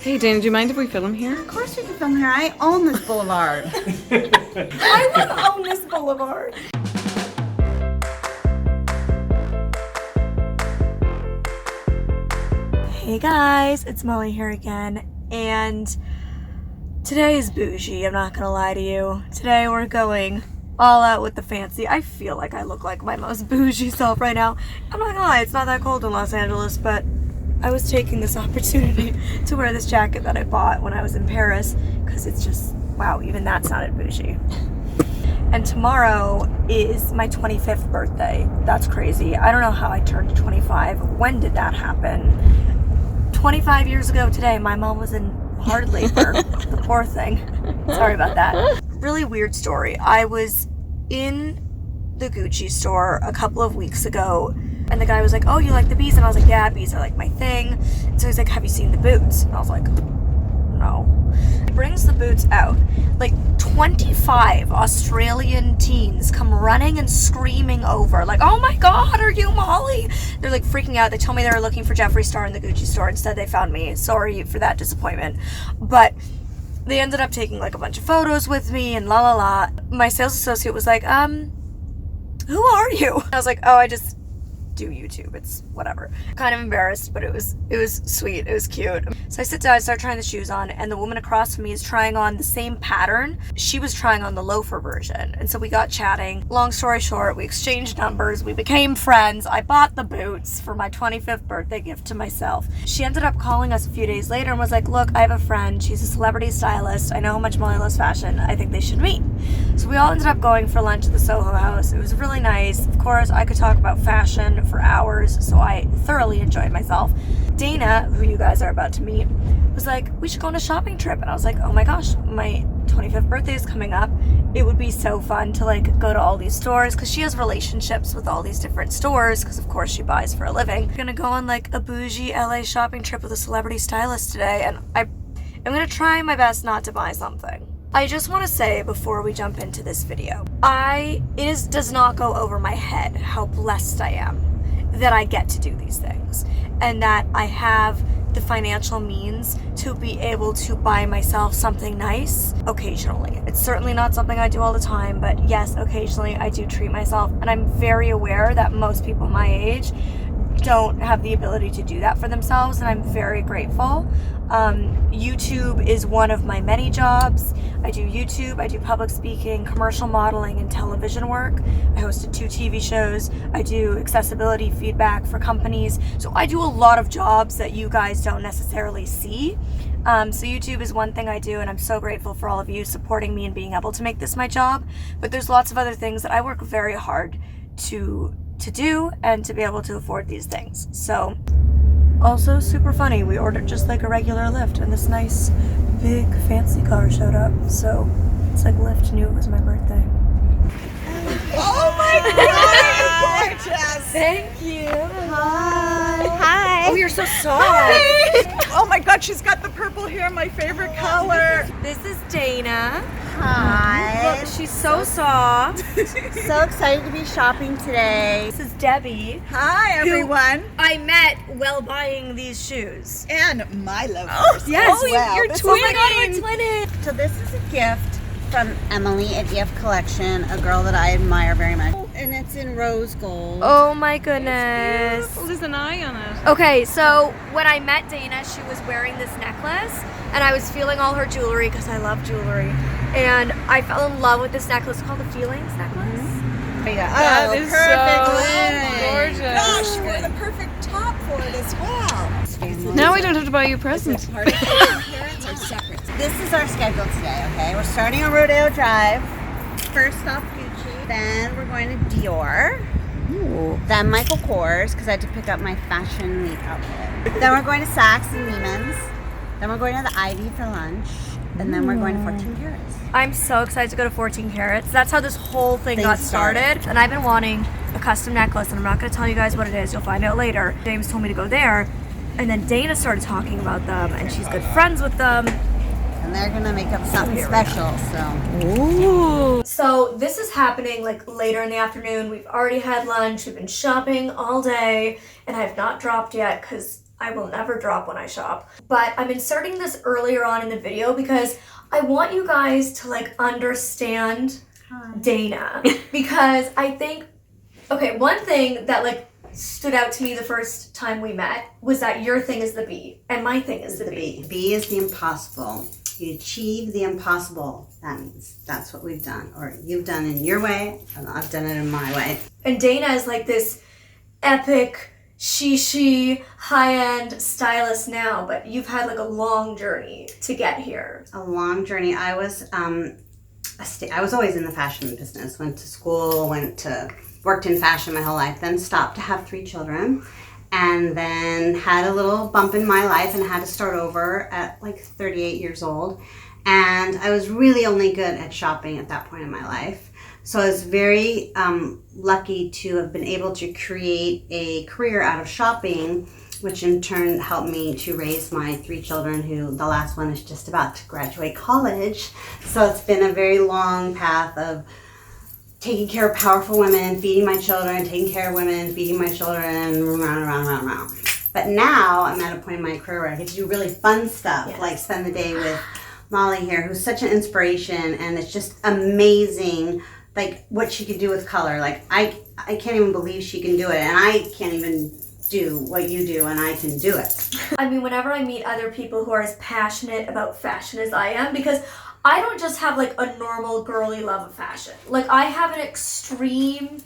Hey, Dana, do you mind if we film here? Of course we can film here. I own this boulevard. I want to own this boulevard. Hey guys, it's Molly here again, and today is bougie, I'm not gonna lie to you. Today we're going all out with the fancy. I feel like I look like my most bougie self right now. I'm not gonna lie, it's not that cold in Los Angeles, but I was taking this opportunity to wear this jacket that I bought when I was in Paris, because it's just, wow, even that sounded bougie. And tomorrow is my 25th birthday. That's crazy. I don't know how I turned 25. When did that happen? 25 years ago today, my mom was in hard labor. The poor thing. Sorry about that. Really weird story. I was in the Gucci store a couple of weeks ago, and the guy was like, oh, you like the bees? And I was like, yeah, bees are like my thing. And so he's like, have you seen the boots? And I was like, no. He brings the boots out. Like 25 Australian teens come running and screaming over, like, oh my God, are you Molly? They're like freaking out. They told me they were looking for Jeffree Star in the Gucci store. Instead, they found me. Sorry for that disappointment. But they ended up taking like a bunch of photos with me and la la la. My sales associate was like, who are you? I was like, oh, I just do YouTube. It's whatever. Kind of embarrassed, but it was sweet. It was cute. So I sit down, I start trying the shoes on, and the woman across from me is trying on the same pattern. She was trying on the loafer version. And so we got chatting. Long story short, we exchanged numbers. We became friends. I bought the boots for my 25th birthday gift to myself. She ended up calling us a few days later and was like, look, I have a friend. She's a celebrity stylist. I know how much Molly loves fashion. I think they should meet. So we all ended up going for lunch at the Soho House. It was really nice. Of course, I could talk about fashion for hours, so I thoroughly enjoyed myself. Dana, who you guys are about to meet, was like, we should go on a shopping trip. And I was like, oh my gosh, my 25th birthday is coming up. It would be so fun to like go to all these stores, because she has relationships with all these different stores, because of course she buys for a living. We're gonna go on like a bougie LA shopping trip with a celebrity stylist today, and I'm gonna try my best not to buy something. I just want to say before we jump into this video, it does not go over my head how blessed I am that I get to do these things, and that I have the financial means to be able to buy myself something nice occasionally. It's certainly not something I do all the time, but yes, occasionally I do treat myself, and I'm very aware that most people my age don't have the ability to do that for themselves, and I'm very grateful. YouTube is one of my many jobs. I do YouTube, I do public speaking, commercial modeling, and television work. I hosted 2 TV shows. I do accessibility feedback for companies. So I do a lot of jobs that you guys don't necessarily see. So YouTube is one thing I do, and I'm so grateful for all of you supporting me and being able to make this my job. But there's lots of other things that I work very hard to do and to be able to afford these things. So also super funny, we ordered just like a regular Lyft, and this nice big fancy car showed up, so it's like Lyft knew it was my birthday. Oh my God, you're gorgeous. Thank you. Hi. Oh, you're so soft. Hi. Oh my God, she's got the purple hair, my favorite color. This is Dana. Hi. Look, she's so soft. So excited to be shopping today. This is Debbie. Hi, everyone. I met while buying these shoes. And my loafers. Yes, wow. you're This is- twinning. Oh my God, we're twinning. So this is a gift from Emily at EF Collection, a girl that I admire very much. And it's in rose gold. Oh my goodness. Well, there's an eye on it. Okay, so when I met Dana, she was wearing this necklace, and I was feeling all her jewelry because I love jewelry. And I fell in love with this necklace called the Feelings necklace. That is so gorgeous. Gosh, you wore the perfect top for it as well. Now we don't have to buy you a present. Part of the parents are separate. This is our schedule today, okay? We're starting on Rodeo Drive. First off Gucci, then we're going to Dior. Ooh. Then Michael Kors, because I had to pick up my fashion week outfit. Then we're going to Saks and Neiman's. Then we're going to the Ivy for lunch. And then we're going to 14 Carats. I'm so excited to go to 14 Carats. That's how this whole thing got started. And I've been wanting a custom necklace, and I'm not going to tell you guys what it is. You'll find out later. James told me to go there, and then Dana started talking about them, and she's good friends with them. And they're going to make up something special, so. Ooh. So this is happening like later in the afternoon. We've already had lunch. We've been shopping all day, and I have not dropped yet because I will never drop when I shop. But I'm inserting this earlier on in the video because I want you guys to like understand Dana. Because I think, okay, one thing that like stood out to me the first time we met was that your thing is the B and my thing is the B. B is the impossible. You achieve the impossible. That means that's what we've done, or you've done in your way, and I've done it in my way. And Dana is like this epic, she high-end stylist now, but you've had like a long journey to get here. A long journey. I was always in the fashion business. Went to school, worked in fashion my whole life, then stopped to have 3 children, and then had a little bump in my life and had to start over at like 38 years old. And I was really only good at shopping at that point in my life. So I was very lucky to have been able to create a career out of shopping, which in turn helped me to raise my 3 children, who the last one is just about to graduate college. So it's been a very long path of taking care of powerful women, feeding my children, taking care of women, feeding my children, round. But now I'm at a point in my career where I get to do really fun stuff, like spend the day with Molly here, who's such an inspiration, and it's just amazing, like what she can do with color. Like I can't even believe she can do it, and I can't even do what you do, and I can do it. I mean, whenever I meet other people who are as passionate about fashion as I am, because I don't just have like a normal girly love of fashion. Like I have an extreme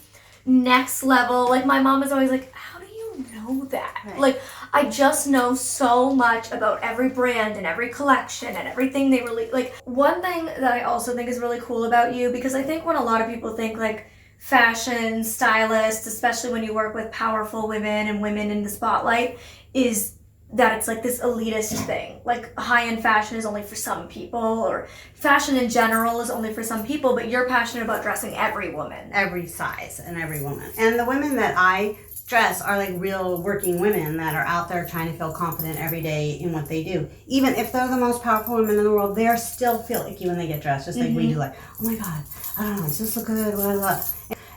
next level. Like my mom is always like, how do you know that? Right. Like I just know so much about every brand and every collection and everything they release. Like one thing that I also think is really cool about you, because I think when a lot of people think like fashion stylist, especially when you work with powerful women and women in the spotlight, is that it's like this elitist thing. Like high-end fashion is only for some people, or fashion in general is only for some people, but you're passionate about dressing every woman. Every size and every woman. And the women that I dress are like real working women that are out there trying to feel confident every day in what they do. Even if they're the most powerful women in the world, they still feel icky when they get dressed, just like we do, like, oh my God, I don't know, does this look good, blah, blah.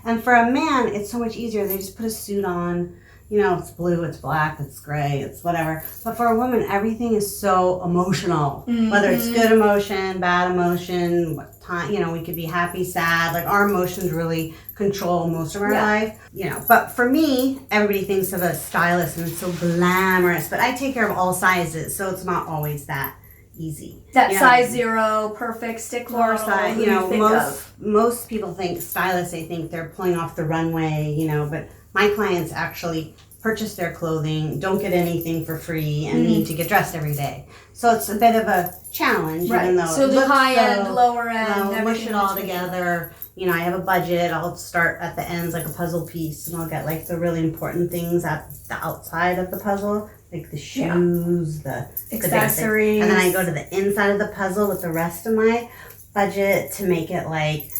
And for a man, it's so much easier. They just put a suit on. You know, it's blue, it's black, it's gray, it's whatever. But for a woman, everything is so emotional. Whether it's good emotion, bad emotion, what time, you know, we could be happy, sad. Like our emotions really control most of our life. You know, but for me, everybody thinks of a stylist and it's so glamorous. But I take care of all sizes, so it's not always that easy. That size 0, perfect stick model. Size, you know, most people think stylists, they think they're pulling off the runway, you know, but my clients actually purchase their clothing, don't get anything for free, and need to get dressed every day. So it's a bit of a challenge, even though so it the looks high end, lower end, I'll mush it all together. You know, I have a budget. I'll start at the ends like a puzzle piece, and I'll get like the really important things at the outside of the puzzle, like the shoes, the accessories, and then I go to the inside of the puzzle with the rest of my budget to make it like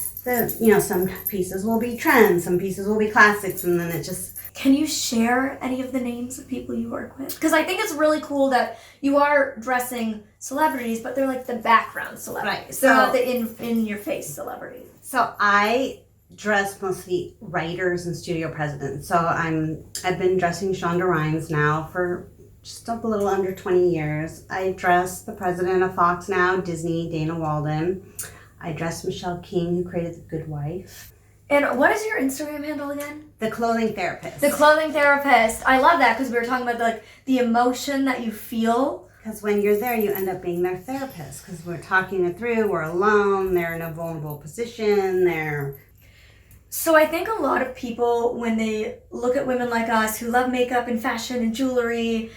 some pieces will be trends, some pieces will be classics, and then it just. Can you share any of the names of people you work with? Because I think it's really cool that you are dressing celebrities, but they're like the background celebrities. Right. They're not the in-your-face celebrities. So I dress mostly writers and studio presidents. So I've been dressing Shonda Rhimes now for just a little under 20 years. I dress the president of Fox Now, Disney, Dana Walden. I dress Michelle King, who created The Good Wife. And what is your Instagram handle again? The Clothing Therapist. The Clothing Therapist. I love that because we were talking about the emotion that you feel. Because when you're there, you end up being their therapist. Because we're talking it through, we're alone, they're in a vulnerable position, So I think a lot of people, when they look at women like us who love makeup and fashion and jewelry,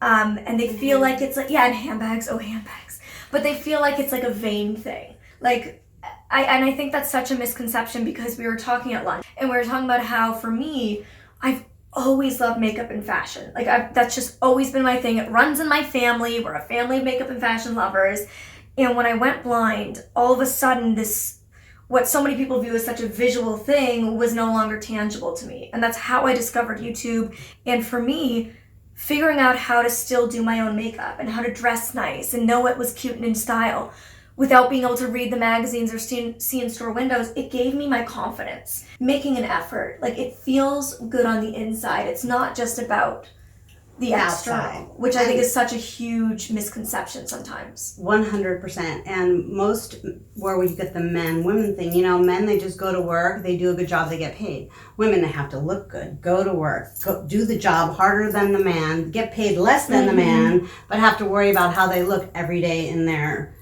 and they feel like it's like, and handbags, but they feel like it's like a vain thing. Like, I think that's such a misconception because we were talking at lunch and we were talking about how, for me, I've always loved makeup and fashion. Like, that's just always been my thing. It runs in my family. We're a family of makeup and fashion lovers. And when I went blind, all of a sudden what so many people view as such a visual thing was no longer tangible to me. And that's how I discovered YouTube. And for me, figuring out how to still do my own makeup and how to dress nice and know what was cute and in style without being able to read the magazines or see in store windows, it gave me my confidence. Making an effort. Like, it feels good on the inside. It's not just about the external, outside. which I think is such a huge misconception sometimes. 100%. And most where we get the men-women thing, you know, men, they just go to work, they do a good job, they get paid. Women, they have to look good, go to work, do the job harder than the man, get paid less than the man, but have to worry about how they look every day in their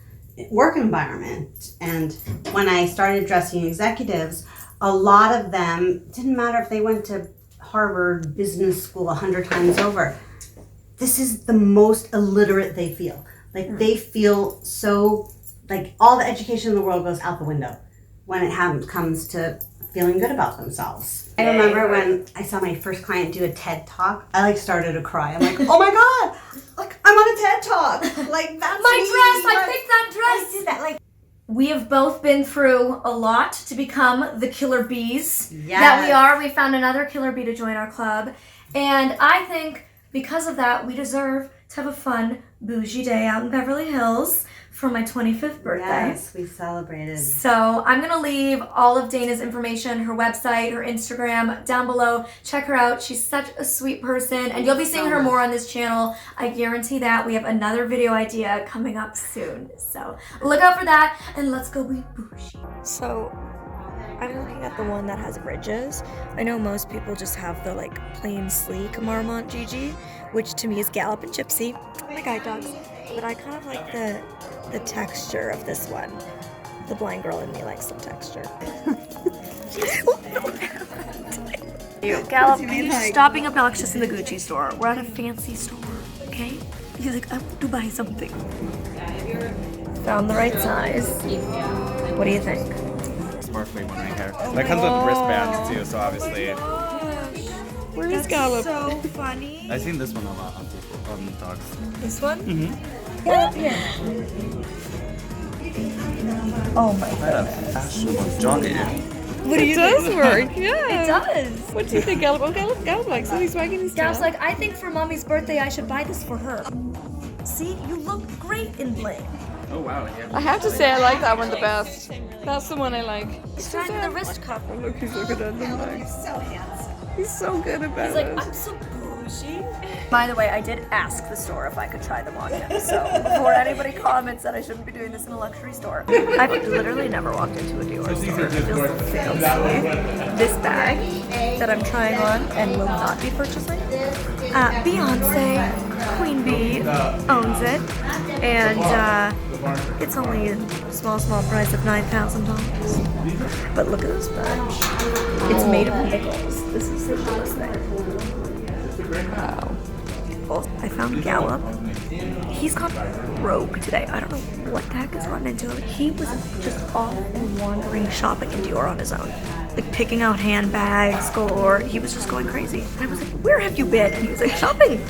work environment. And when I started dressing executives, a lot of them, didn't matter if they went to Harvard Business School 100 times over, this is the most illiterate they feel. Like they feel so, like all the education in the world goes out the window when it comes to feeling good about themselves. I remember when I saw my first client do a TED Talk, I like started to cry. I'm like, oh my God, like I'm on a TED Talk. Like that's My me. dress, I picked that dress. I did that. Like, we have both been through a lot to become the killer bees Yes. that we are. We found another killer bee to join our club. And I think because of that, we deserve to have a fun, bougie day out in Beverly Hills for my 25th birthday. yes, we celebrated. So I'm going to leave all of Dana's information, her website, her Instagram down below. Check her out. She's such a sweet person. And you'll be seeing her more on this channel. I guarantee that. We have another video idea coming up soon. So look out for that. And let's go be bougie. So I'm looking at the one that has ridges. I know most people just have the like plain sleek Marmont Gigi, which to me is Gallop and Gypsy. My guide dogs. But I kind of like the texture of this one. The blind girl in me likes some texture. Gallop, stop being obnoxious in the Gucci store. We're at a fancy store, okay? He's like, I want to buy something. Found the right size. What do you think? Sparkly one right here. That comes with wristbands too, so obviously. Where is Gallop? So funny. I've seen this one a lot on people, on dogs. This one? Mm-hmm. Gallop here. Oh my I had a fashionable jogging. It does work, yeah. It does. What do you think, Gallop? Oh, Gallop likes it. He's wagging his tail. Gallop's like, I think for Mommy's birthday I should buy this for her. See, you look great in bling. Oh wow, yeah. I have to say I like that one the best. That's the one I like. He's trying to the wrist cuff. Oh, look, he's looking at them like. So handsome. He's so good about He's like, it. I'm so bougie. By the way, I did ask the store if I could try them on him, so before anybody comments that I shouldn't be doing this in a luxury store. I've literally never walked into a Dior store. It feels so fancy. This bag that I'm trying on and will not be purchasing, Beyonce, Queen Bee, owns it, and it's only a small price of $9,000. But look at this bag. It's made of nickels. This is the coolest thing. Wow. I found Gallop. He's gone rogue today. I don't know what the heck has gotten into him. He was just off and wandering shopping in Dior on his own. Like picking out handbags galore. He was just going crazy. And I was like, where have you been? And he was like, shopping.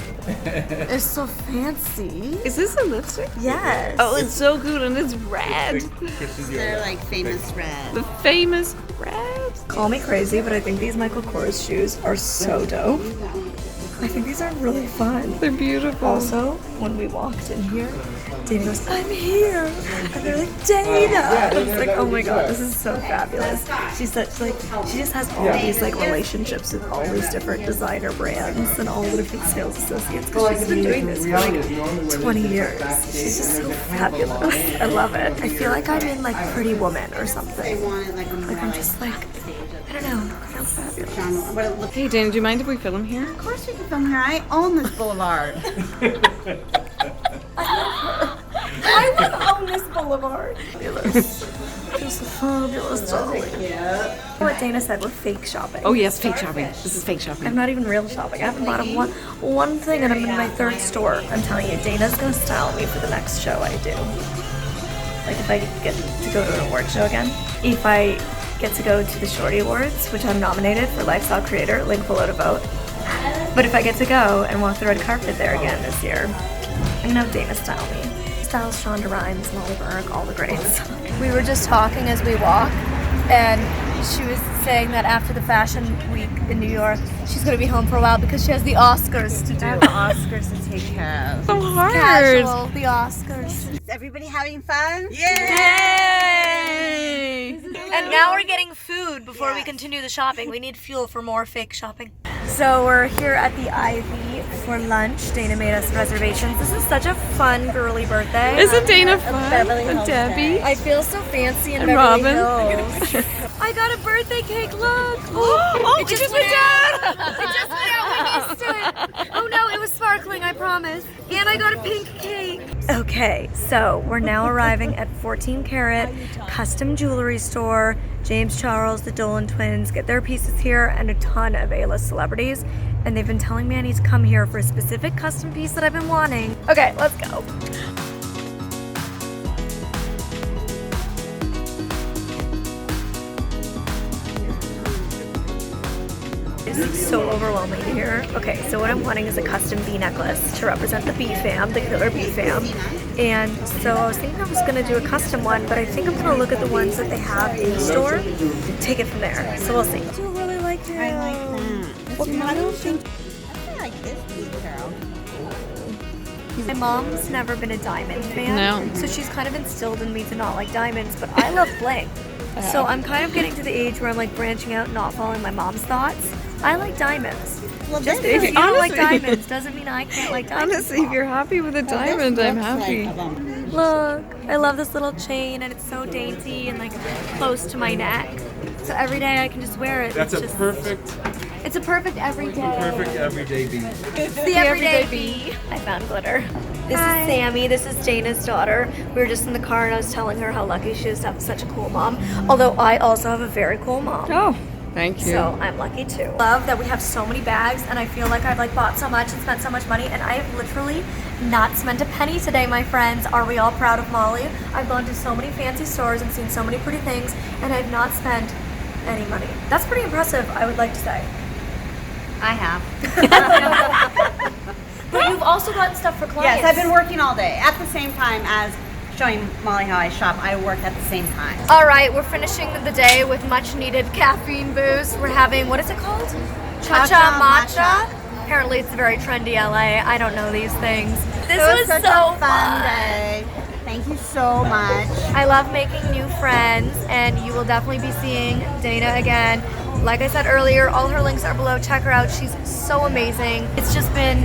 It's so fancy. Is this a lipstick? Yes. Oh, it's so good and it's red. They're like famous red. The famous red. Call me crazy, but I think these Michael Kors shoes are so dope. I think these are really fun. They're beautiful. Also, when we walked in here, Dana goes, I'm here. And they're like, Dana. I was like, oh my God, this is so fabulous. She's such like, she just has all these like relationships with all these different designer brands and all the different sales associates. Because she's been doing this for like 20 years. She's just so fabulous. I love it. I feel like I'm in like Pretty Woman or something. Like I'm just like, I don't know. I feel fabulous. Hey, Dana, do you mind if we film here? Of course we can film here. I own this boulevard. I want to own this boulevard. Fabulous. Just a fabulous darling. What Dana said, we're fake shopping. Oh, yes, fake shopping. This is fake shopping. I'm not even real shopping. I haven't bought one thing and I'm in my third store. I'm telling you, Dana's gonna style me for the next show I do. Like if I get to go to an award show again. If I get to go to the Shorty Awards, which I'm nominated for Lifestyle Creator, link below to vote. But if I get to go and walk the red carpet there again this year, I'm gonna have Dana style me. Styles Shonda Rhimes, Molly Burke, all the greats. We were just talking as we walk, and she was saying that after the fashion week in New York, she's gonna be home for a while because she has the Oscars to do. I have the Oscars to take care of. So hard. Casual, the Oscars. Is everybody having fun? Yay! And now we're getting food before we continue the shopping. We need fuel for more fake shopping. So we're here at the Ivy for lunch. Dana made us reservations. This is such a fun, girly birthday. Isn't Dana fun? Beverly And Hills Debbie? I feel so fancy in And Beverly Robin. Hills. I got a birthday cake, look! Oh, it just went out! It just went out, we missed it! Oh no, it was sparkling, I promise. And I got a pink cake. Okay, so we're now arriving at 14 Karat Custom Jewelry Store. James Charles, the Dolan twins, get their pieces here, and a ton of A-list celebrities. And they've been telling me I need to come here for a specific custom piece that I've been wanting. Okay, let's go. It's so overwhelming here. Okay, so what I'm wanting is a custom bee necklace to represent the bee fam, the killer bee fam. And so I was thinking I was gonna do a custom one, but I think I'm gonna look at the ones that they have in the store, take it from there. So we'll see. I do really like it. I like that. I don't think. I like this piece, Carol. My mom's never been a diamond fan, No. so she's kind of instilled in me to not like diamonds, but I love bling. So I'm kind of getting to the age where I'm like branching out and not following my mom's thoughts. I like diamonds. Well, Just this because you don't like honestly- diamonds doesn't mean I can't like diamonds. Honestly, if you're happy with a diamond, I'm happy. Look, I love this little chain and it's so dainty and like close to my neck. So every day I can just wear it. That's It's a just- perfect It's a perfect everyday. everyday bee. It's the everyday bee. I found glitter. This is Sammy. This is Dana's daughter. We were just in the car and I was telling her how lucky she is to have such a cool mom. Although I also have a very cool mom. Oh, thank you. So I'm lucky too. Love that we have so many bags and I feel like I've like bought so much and spent so much money and I have literally not spent a penny today, my friends. Are we all proud of Molly? I've gone to so many fancy stores and seen so many pretty things and I've not spent any money. That's pretty impressive, I would like to say. I have. But you've also gotten stuff for clients. Yes, I've been working all day at the same time as showing Molly how I shop. I work at the same time. All right, we're finishing the day with much needed caffeine boost. We're having, what is it called? Cha-cha matcha. Apparently it's very trendy LA. I don't know these things. This was such so a fun day. Thank you so much. I love making new friends and you will definitely be seeing Dana again. Like I said earlier, all her links are below. Check her out. She's so amazing. It's just been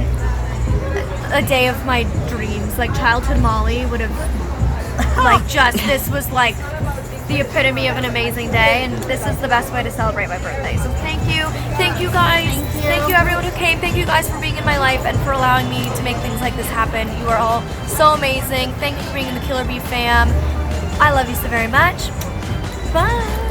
a day of my dreams. Like childhood Molly would have like just, this was like the epitome of an amazing day and this is the best way to celebrate my birthday. So thank you. Thank you guys. Thank you everyone who came. Thank you guys for being in my life and for allowing me to make things like this happen. You are all so amazing. Thank you for being in the Killer Bee fam. I love you so very much. Bye.